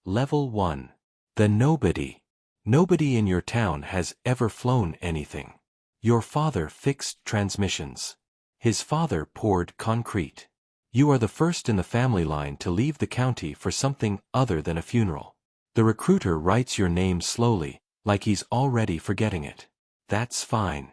Level 1. The nobody. Nobody in your town has ever flown anything. Your father fixed transmissions. His father poured concrete. You are the first in the family line to leave the county for something other than a funeral. The recruiter writes your name slowly, like he's already forgetting it. That's fine.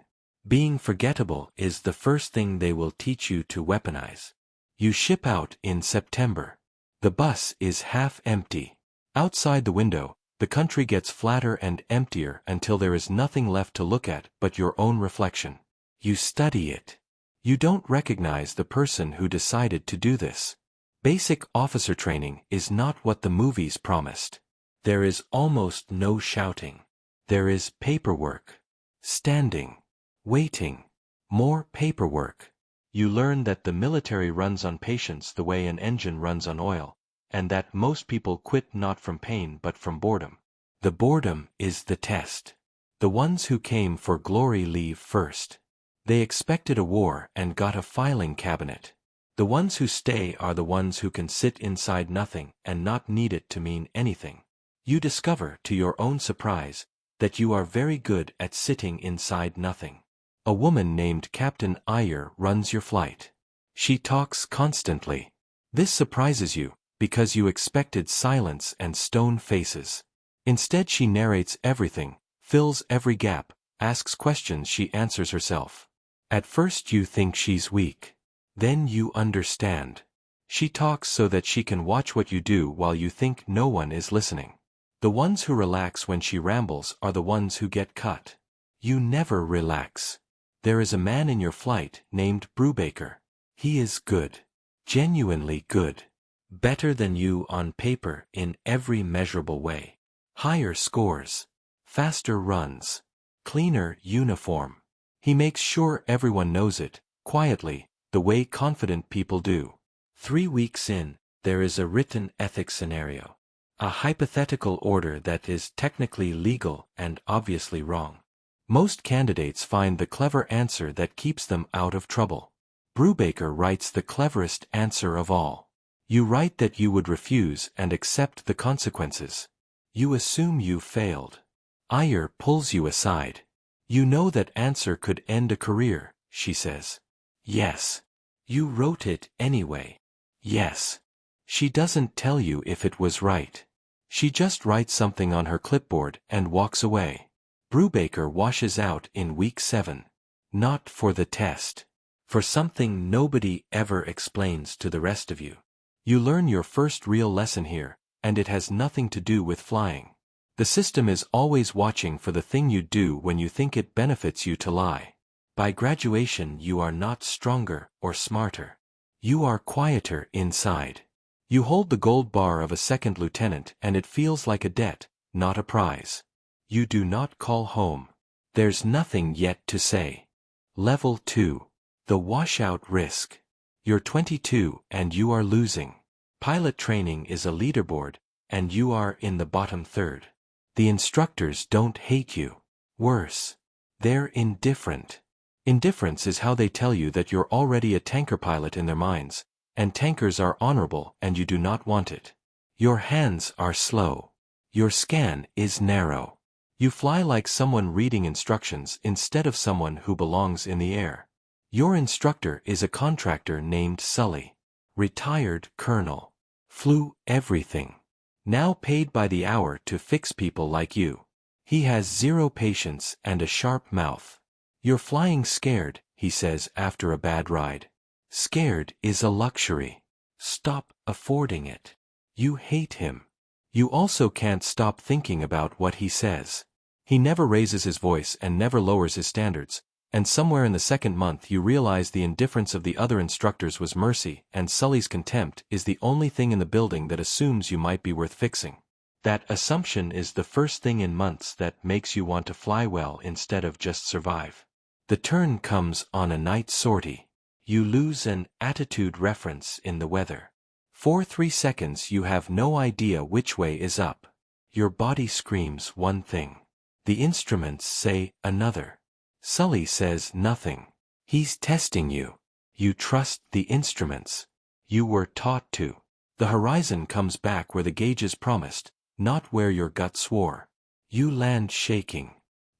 Being forgettable is the first thing they will teach you to weaponize. You ship out in September. The bus is half empty. Outside the window, the country gets flatter and emptier until there is nothing left to look at but your own reflection. You study it. You don't recognize the person who decided to do this. Basic officer training is not what the movies promised. There is almost no shouting. There is paperwork. Standing. Waiting. More paperwork. You learn that the military runs on patience the way an engine runs on oil, and that most people quit not from pain but from boredom. The boredom is the test. The ones who came for glory leave first. They expected a war and got a filing cabinet. The ones who stay are the ones who can sit inside nothing and not need it to mean anything. You discover, to your own surprise, that you are very good at sitting inside nothing. A woman named Captain Ayer runs your flight. She talks constantly. This surprises you, because you expected silence and stone faces. Instead she narrates everything, fills every gap, asks questions she answers herself. At first you think she's weak. Then you understand. She talks so that she can watch what you do while you think no one is listening. The ones who relax when she rambles are the ones who get cut. You never relax. There is a man in your flight named Brubaker. He is good. Genuinely good. Better than you on paper in every measurable way. Higher scores. Faster runs. Cleaner uniform. He makes sure everyone knows it, quietly, the way confident people do. 3 weeks in, there is a written ethics scenario. A hypothetical order that is technically legal and obviously wrong. Most candidates find the clever answer that keeps them out of trouble. Brubaker writes the cleverest answer of all. You write that you would refuse and accept the consequences. You assume you failed. Ayer pulls you aside. You know that answer could end a career, she says. Yes. You wrote it anyway. Yes. She doesn't tell you if it was right. She just writes something on her clipboard and walks away. Brubaker washes out in week 7. Not for the test. For something nobody ever explains to the rest of you. You learn your first real lesson here, and it has nothing to do with flying. The system is always watching for the thing you do when you think it benefits you to lie. By graduation you are not stronger or smarter. You are quieter inside. You hold the gold bar of a second lieutenant and it feels like a debt, not a prize. You do not call home. There's nothing yet to say. Level 2. The washout risk. You're 22 and you are losing. Pilot training is a leaderboard, and you are in the bottom third. The instructors don't hate you. Worse. They're indifferent. Indifference is how they tell you that you're already a tanker pilot in their minds, and tankers are honorable and you do not want it. Your hands are slow. Your scan is narrow. You fly like someone reading instructions instead of someone who belongs in the air. Your instructor is a contractor named Sully. Retired colonel. Flew everything. Now paid by the hour to fix people like you. He has zero patience and a sharp mouth. You're flying scared, he says after a bad ride. Scared is a luxury. Stop affording it. You hate him. You also can't stop thinking about what he says. He never raises his voice and never lowers his standards, and somewhere in the second month you realize the indifference of the other instructors was mercy, and Sully's contempt is the only thing in the building that assumes you might be worth fixing. That assumption is the first thing in months that makes you want to fly well instead of just survive. The turn comes on a night sortie. You lose an attitude reference in the weather. For 3 seconds you have no idea which way is up. Your body screams one thing. The instruments say another. Sully says nothing. He's testing you. You trust the instruments. You were taught to. The horizon comes back where the gauges promised, not where your gut swore. You land shaking.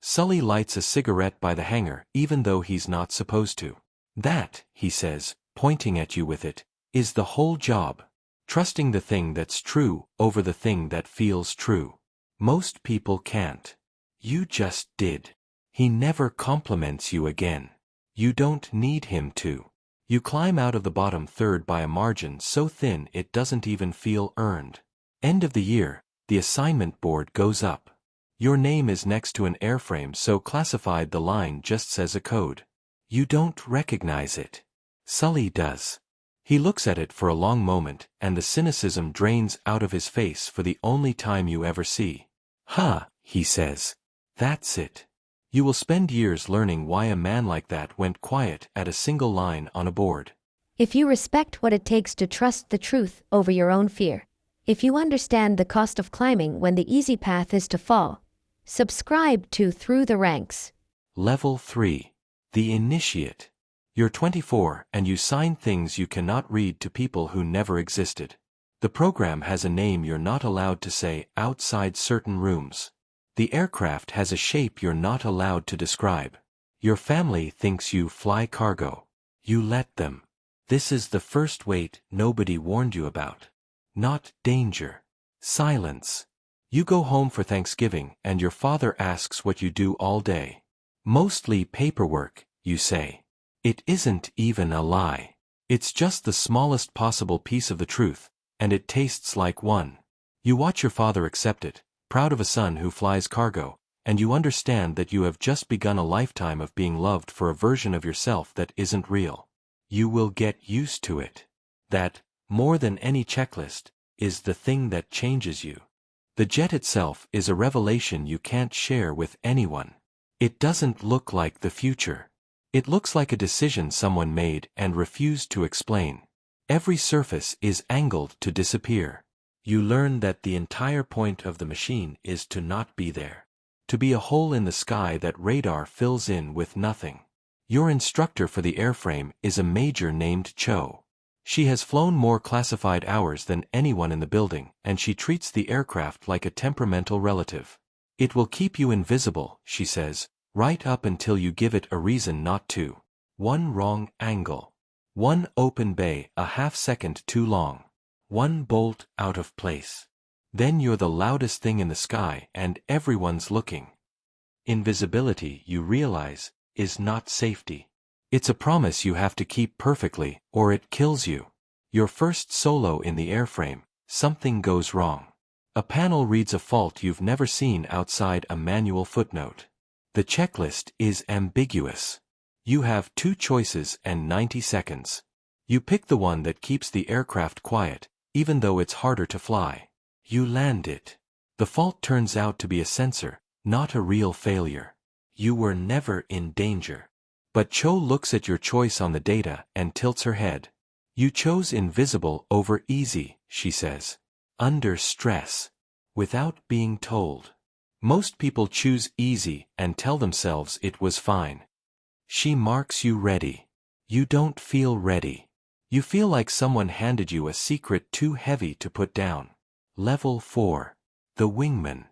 Sully lights a cigarette by the hanger even though he's not supposed to. That, he says, pointing at you with it, is the whole job. Trusting the thing that's true over the thing that feels true. Most people can't. You just did. He never compliments you again. You don't need him to. You climb out of the bottom third by a margin so thin it doesn't even feel earned. End of the year, the assignment board goes up. Your name is next to an airframe so classified the line just says a code. You don't recognize it. Sully does. He looks at it for a long moment and the cynicism drains out of his face for the only time you ever see. "Huh," he says. "That's it. You will spend years learning why a man like that went quiet at a single line on a board." If you respect what it takes to trust the truth over your own fear, if you understand the cost of climbing when the easy path is to fall, subscribe to Through the Ranks. Level 3. The Initiate. You're 24 and you sign things you cannot read to people who never existed. The program has a name you're not allowed to say outside certain rooms. The aircraft has a shape you're not allowed to describe. Your family thinks you fly cargo. You let them. This is the first weight nobody warned you about. Not danger. Silence. You go home for Thanksgiving and your father asks what you do all day. Mostly paperwork, you say. It isn't even a lie. It's just the smallest possible piece of the truth, and it tastes like one. You watch your father accept it, proud of a son who flies cargo, and you understand that you have just begun a lifetime of being loved for a version of yourself that isn't real. You will get used to it. That, more than any checklist, is the thing that changes you. The jet itself is a revelation you can't share with anyone. It doesn't look like the future. It looks like a decision someone made and refused to explain. Every surface is angled to disappear. You learn that the entire point of the machine is to not be there. To be a hole in the sky that radar fills in with nothing. Your instructor for the airframe is a major named Cho. She has flown more classified hours than anyone in the building, and she treats the aircraft like a temperamental relative. It will keep you invisible, she says, right up until you give it a reason not to. One wrong angle. One open bay a half second too long. One bolt out of place. Then you're the loudest thing in the sky and everyone's looking. Invisibility, you realize, is not safety. It's a promise you have to keep perfectly, or it kills you. Your first solo in the airframe, something goes wrong. A panel reads a fault you've never seen outside a manual footnote. The checklist is ambiguous. You have 2 choices and 90 seconds. You pick the one that keeps the aircraft quiet, even though it's harder to fly. You land it. The fault turns out to be a sensor, not a real failure. You were never in danger. But Cho looks at your choice on the data and tilts her head. You chose invisible over easy, she says. Under stress. Without being told. Most people choose easy and tell themselves it was fine. She marks you ready. You don't feel ready. You feel like someone handed you a secret too heavy to put down. Level 4. The Wingman.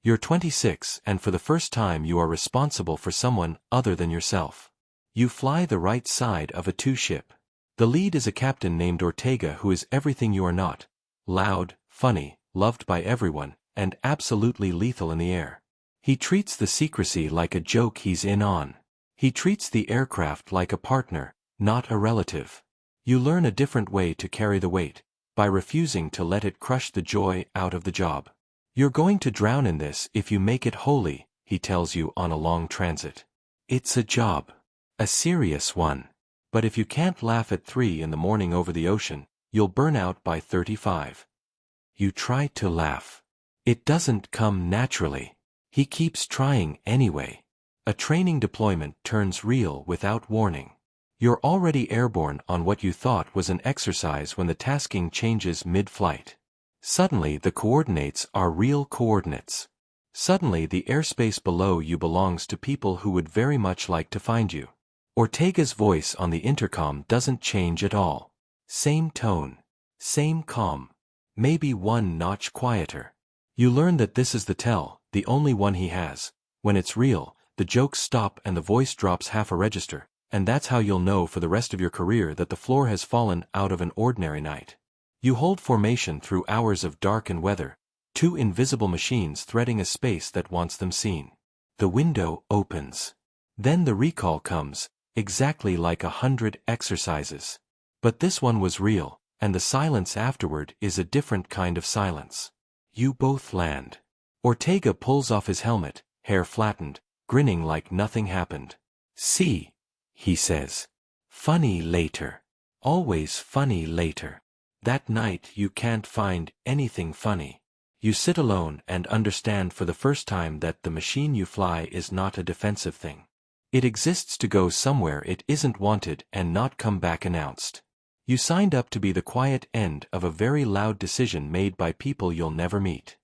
You're 26 and for the first time you are responsible for someone other than yourself. You fly the right side of a 2-ship. The lead is a captain named Ortega who is everything you are not. Loud, funny, loved by everyone, and absolutely lethal in the air. He treats the secrecy like a joke he's in on. He treats the aircraft like a partner, not a relative. You learn a different way to carry the weight, by refusing to let it crush the joy out of the job. You're going to drown in this if you make it holy, he tells you on a long transit. It's a job. A serious one. But if you can't laugh at 3 in the morning over the ocean, you'll burn out by 35. You try to laugh. It doesn't come naturally. He keeps trying anyway. A training deployment turns real without warning. You're already airborne on what you thought was an exercise when the tasking changes mid-flight. Suddenly the coordinates are real coordinates. Suddenly the airspace below you belongs to people who would very much like to find you. Ortega's voice on the intercom doesn't change at all. Same tone. Same calm. Maybe 1 notch quieter. You learn that this is the tell, the only one he has. When it's real, the jokes stop and the voice drops half a register, and that's how you'll know for the rest of your career that the floor has fallen out of an ordinary night. You hold formation through hours of dark and weather, two invisible machines threading a space that wants them seen. The window opens. Then the recall comes, exactly like 100 exercises. But this one was real, and the silence afterward is a different kind of silence. You both land. Ortega pulls off his helmet, hair flattened, grinning like nothing happened. "See," he says. "Funny later. Always funny later." That night you can't find anything funny. You sit alone and understand for the first time that the machine you fly is not a defensive thing. It exists to go somewhere it isn't wanted and not come back announced. You signed up to be the quiet end of a very loud decision made by people you'll never meet.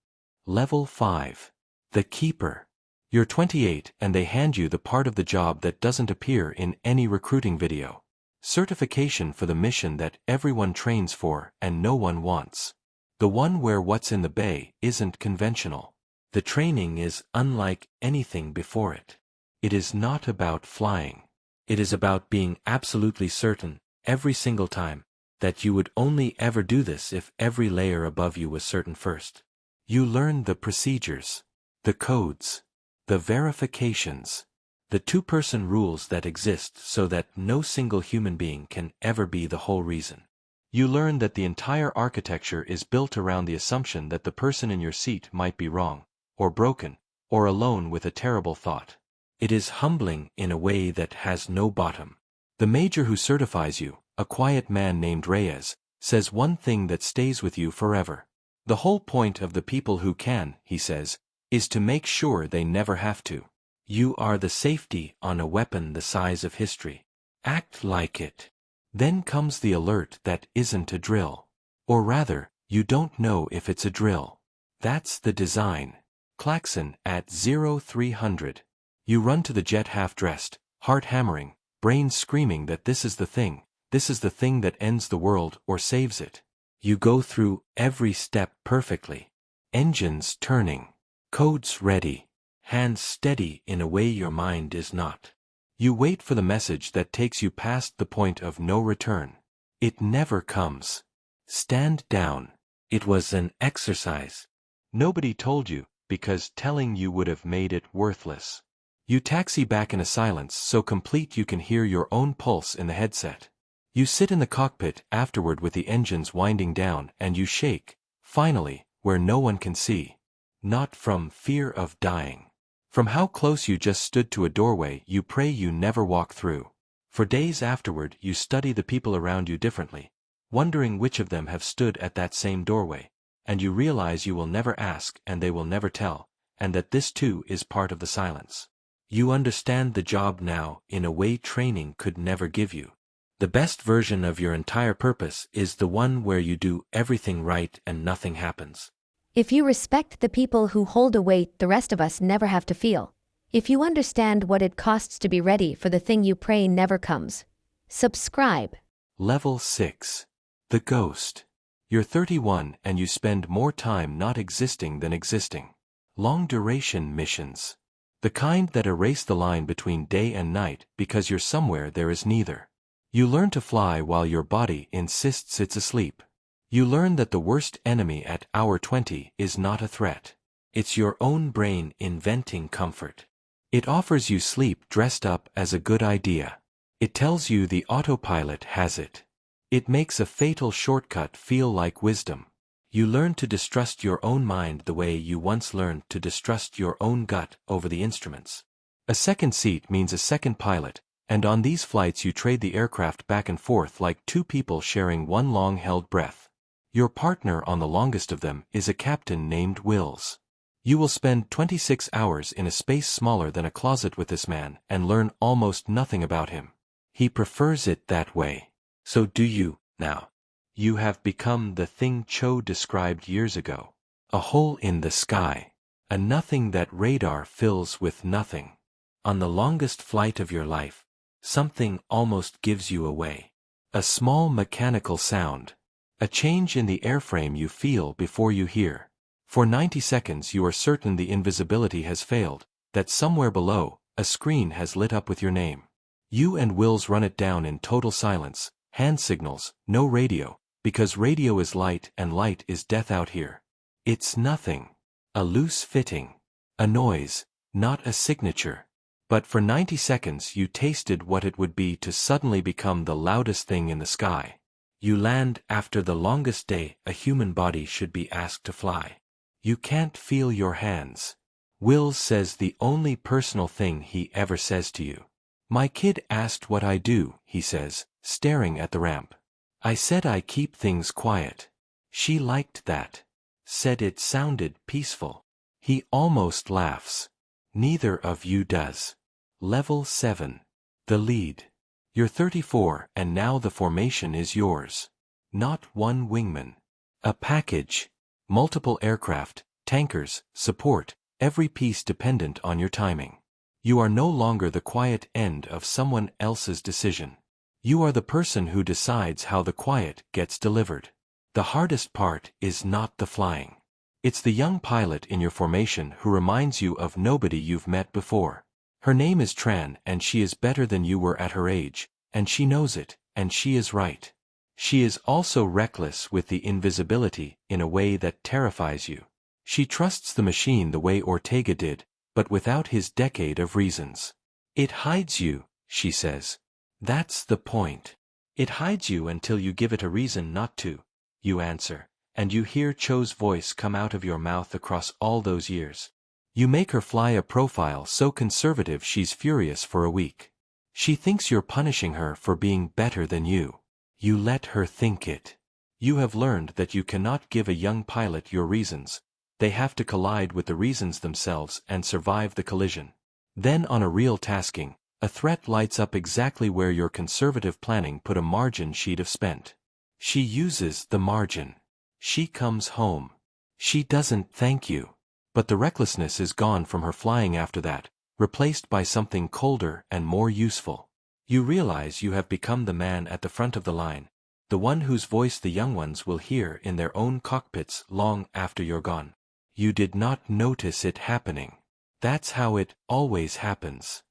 Level 5. The Keeper. You're 28 and they hand you the part of the job that doesn't appear in any recruiting video. Certification for the mission that everyone trains for and no one wants. The one where what's in the bay isn't conventional. The training is unlike anything before it. It is not about flying. It is about being absolutely certain, every single time, that you would only ever do this if every layer above you was certain first. You learn the procedures, the codes, the verifications, the two-person rules that exist so that no single human being can ever be the whole reason. You learn that the entire architecture is built around the assumption that the person in your seat might be wrong, or broken, or alone with a terrible thought. It is humbling in a way that has no bottom. The major who certifies you, a quiet man named Reyes, says one thing that stays with you forever. The whole point of the people who can, he says, is to make sure they never have to. You are the safety on a weapon the size of history. Act like it. Then comes the alert that isn't a drill. Or rather, you don't know if it's a drill. That's the design. Klaxon at 0300. You run to the jet half-dressed, heart hammering, brain screaming that this is the thing that ends the world or saves it. You go through every step perfectly. Engines turning. Codes ready. Hands steady in a way your mind is not. You wait for the message that takes you past the point of no return. It never comes. Stand down. It was an exercise. Nobody told you, because telling you would have made it worthless. You taxi back in a silence so complete you can hear your own pulse in the headset. You sit in the cockpit afterward with the engines winding down and you shake, finally, where no one can see. Not from fear of dying. From how close you just stood to a doorway you pray you never walk through. For days afterward you study the people around you differently, wondering which of them have stood at that same doorway, and you realize you will never ask and they will never tell, and that this too is part of the silence. You understand the job now in a way training could never give you. The best version of your entire purpose is the one where you do everything right and nothing happens. If you respect the people who hold a weight the rest of us never have to feel. If you understand what it costs to be ready for the thing you pray never comes. Subscribe. Level 6. The Ghost. You're 31 and you spend more time not existing than existing. Long-duration missions. The kind that erase the line between day and night because you're somewhere there is neither. You learn to fly while your body insists it's asleep. You learn that the worst enemy at hour 20 is not a threat. It's your own brain inventing comfort. It offers you sleep dressed up as a good idea. It tells you the autopilot has it. It makes a fatal shortcut feel like wisdom. You learn to distrust your own mind the way you once learned to distrust your own gut over the instruments. A second seat means a second pilot, and on these flights you trade the aircraft back and forth like two people sharing one long-held breath. Your partner on the longest of them is a captain named Wills. You will spend 26 hours in a space smaller than a closet with this man and learn almost nothing about him. He prefers it that way. So do you, now. You have become the thing Cho described years ago. A hole in the sky. A nothing that radar fills with nothing. On the longest flight of your life, something almost gives you away. A small mechanical sound. A change in the airframe you feel before you hear. For 90 seconds you are certain the invisibility has failed, that somewhere below, a screen has lit up with your name. You and Wills run it down in total silence, hand signals, no radio, because radio is light and light is death out here. It's nothing. A loose fitting. A noise, not a signature. But for 90 seconds you tasted what it would be to suddenly become the loudest thing in the sky. You land after the longest day a human body should be asked to fly. You can't feel your hands. Wills says the only personal thing he ever says to you. My kid asked what I do, he says, staring at the ramp. I said I keep things quiet. She liked that. Said it sounded peaceful. He almost laughs. Neither of you does. Level 7. The lead. You're 34 and now the formation is yours. Not one wingman. A package. Multiple aircraft, tankers, support, every piece dependent on your timing. You are no longer the quiet end of someone else's decision. You are the person who decides how the quiet gets delivered. The hardest part is not the flying. It's the young pilot in your formation who reminds you of nobody you've met before. Her name is Tran and she is better than you were at her age, and she knows it, and she is right. She is also reckless with the invisibility in a way that terrifies you. She trusts the machine the way Ortega did, but without his decade of reasons. It hides you, she says. That's the point. It hides you until you give it a reason not to, you answer, and you hear Cho's voice come out of your mouth across all those years. You make her fly a profile so conservative she's furious for a week. She thinks you're punishing her for being better than you. You let her think it. You have learned that you cannot give a young pilot your reasons. They have to collide with the reasons themselves and survive the collision. Then on a real tasking, a threat lights up exactly where your conservative planning put a margin sheet of spent. She uses the margin. She comes home. She doesn't thank you. But the recklessness is gone from her flying after that, replaced by something colder and more useful. You realize you have become the man at the front of the line, the one whose voice the young ones will hear in their own cockpits long after you're gone. You did not notice it happening. That's how it always happens.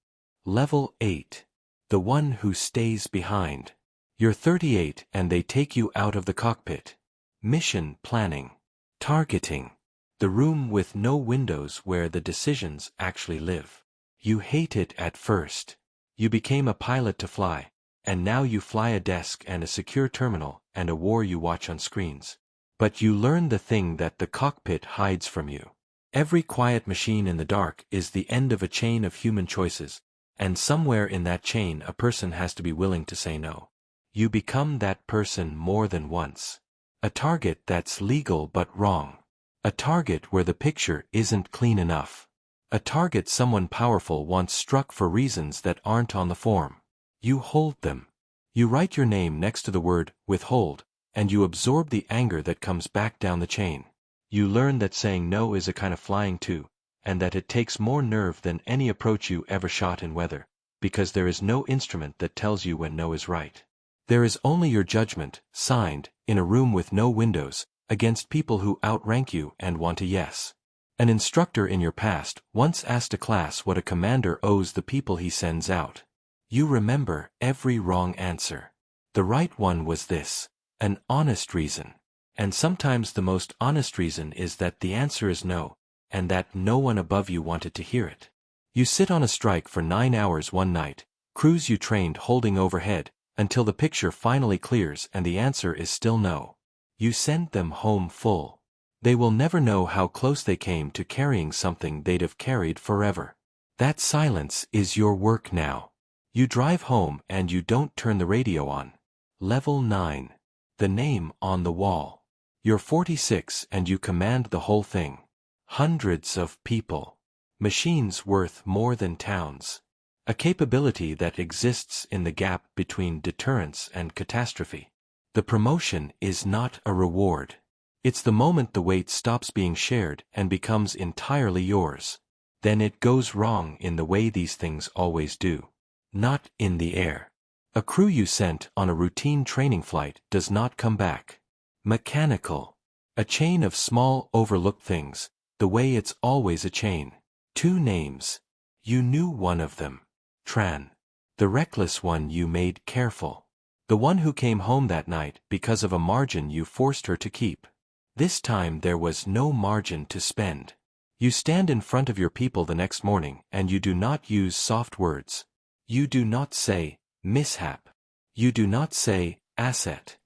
Level 8. The one who stays behind. You're 38 and they take you out of the cockpit. Mission planning. Targeting. The room with no windows where the decisions actually live. You hate it at first. You became a pilot to fly, and now you fly a desk and a secure terminal and a war you watch on screens. But you learn the thing that the cockpit hides from you. Every quiet machine in the dark is the end of a chain of human choices, and somewhere in that chain a person has to be willing to say no. You become that person more than once. A target that's legal but wrong. A target where the picture isn't clean enough. A target someone powerful wants struck for reasons that aren't on the form. You hold them. You write your name next to the word withhold, and you absorb the anger that comes back down the chain. You learn that saying no is a kind of flying too, and that it takes more nerve than any approach you ever shot in weather, because there is no instrument that tells you when no is right. There is only your judgment, signed, in a room with no windows, against people who outrank you and want a yes. An instructor in your past once asked a class what a commander owes the people he sends out. You remember every wrong answer. The right one was this: an honest reason. And sometimes the most honest reason is that the answer is no, and that no one above you wanted to hear it. You sit on a strike for 9 hours one night, crews you trained holding overhead, until the picture finally clears and the answer is still no. You send them home full. They will never know how close they came to carrying something they'd have carried forever. That silence is your work now. You drive home and you don't turn the radio on. Level 9. The name on the wall. You're 46 and you command the whole thing. Hundreds of people. Machines worth more than towns. A capability that exists in the gap between deterrence and catastrophe. The promotion is not a reward. It's the moment the weight stops being shared and becomes entirely yours. Then it goes wrong in the way these things always do. Not in the air. A crew you sent on a routine training flight does not come back. Mechanical. A chain of small, overlooked things, the way it's always a chain. 2 names. You knew one of them. Tran. The reckless one you made careful. The one who came home that night because of a margin you forced her to keep. This time there was no margin to spend. You stand in front of your people the next morning and you do not use soft words. You do not say, mishap. You do not say, asset.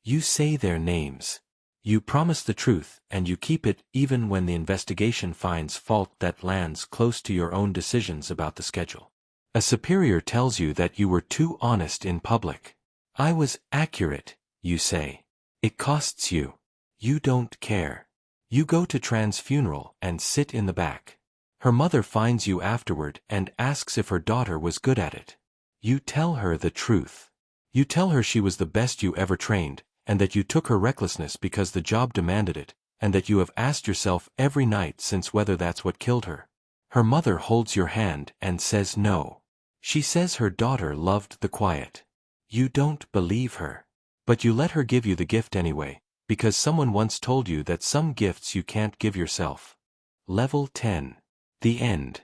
You say their names. You promise the truth and you keep it even when the investigation finds fault that lands close to your own decisions about the schedule. A superior tells you that you were too honest in public. I was accurate, you say. It costs you. You don't care. You go to Tran's funeral and sit in the back. Her mother finds you afterward and asks if her daughter was good at it. You tell her the truth. You tell her she was the best you ever trained, and that you took her recklessness because the job demanded it, and that you have asked yourself every night since whether that's what killed her. Her mother holds your hand and says no. She says her daughter loved the quiet. You don't believe her. But you let her give you the gift anyway, because someone once told you that some gifts you can't give yourself. Level 10. The end.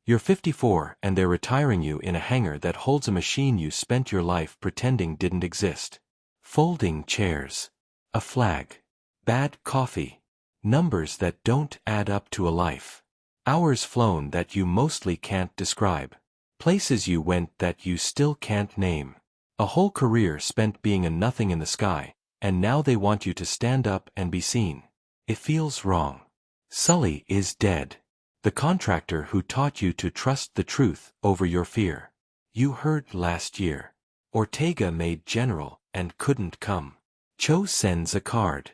You're 54 and they're retiring you in a hangar that holds a machine you spent your life pretending didn't exist. Folding chairs. A flag. Bad coffee. Numbers that don't add up to a life. Hours flown that you mostly can't describe. Places you went that you still can't name. A whole career spent being a nothing in the sky, and now they want you to stand up and be seen. It feels wrong. Sully is dead. The contractor who taught you to trust the truth over your fear. You heard last year. Ortega made general and couldn't come. Cho sends a card.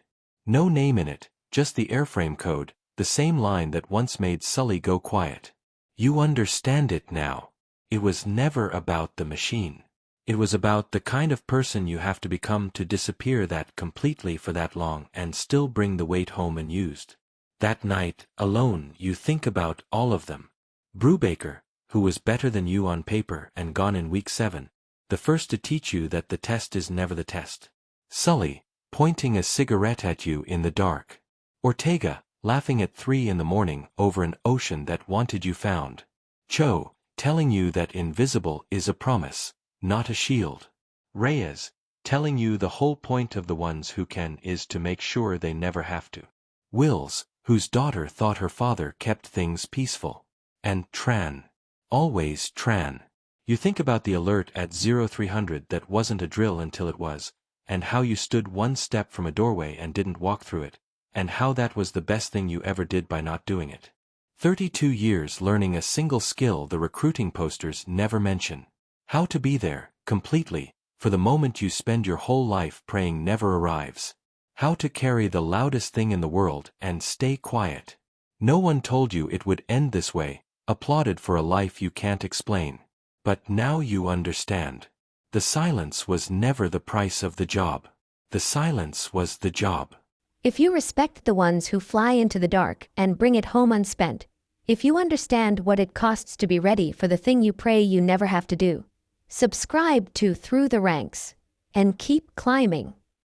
No name in it, just the airframe code, the same line that once made Sully go quiet. You understand it now. It was never about the machine. It was about the kind of person you have to become to disappear that completely for that long and still bring the weight home unused. That night, alone, you think about all of them. Brubaker, who was better than you on paper and gone in week 7, the first to teach you that the test is never the test. Sully, pointing a cigarette at you in the dark. Ortega, laughing at 3 in the morning over an ocean that wanted you found. Cho, telling you that invisible is a promise, not a shield. Reyes, telling you the whole point of the ones who can is to make sure they never have to. Wills, whose daughter thought her father kept things peaceful. And Tran. Always Tran. You think about the alert at 0300 that wasn't a drill until it was, and how you stood one step from a doorway and didn't walk through it, and how that was the best thing you ever did by not doing it. 32 years learning a single skill the recruiting posters never mention. How to be there, completely, for the moment you spend your whole life praying never arrives. How to carry the loudest thing in the world and stay quiet. No one told you it would end this way, applauded for a life you can't explain. But now you understand. The silence was never the price of the job. The silence was the job. If you respect the ones who fly into the dark and bring it home unspent, if you understand what it costs to be ready for the thing you pray you never have to do, subscribe to Through the Ranks and keep climbing.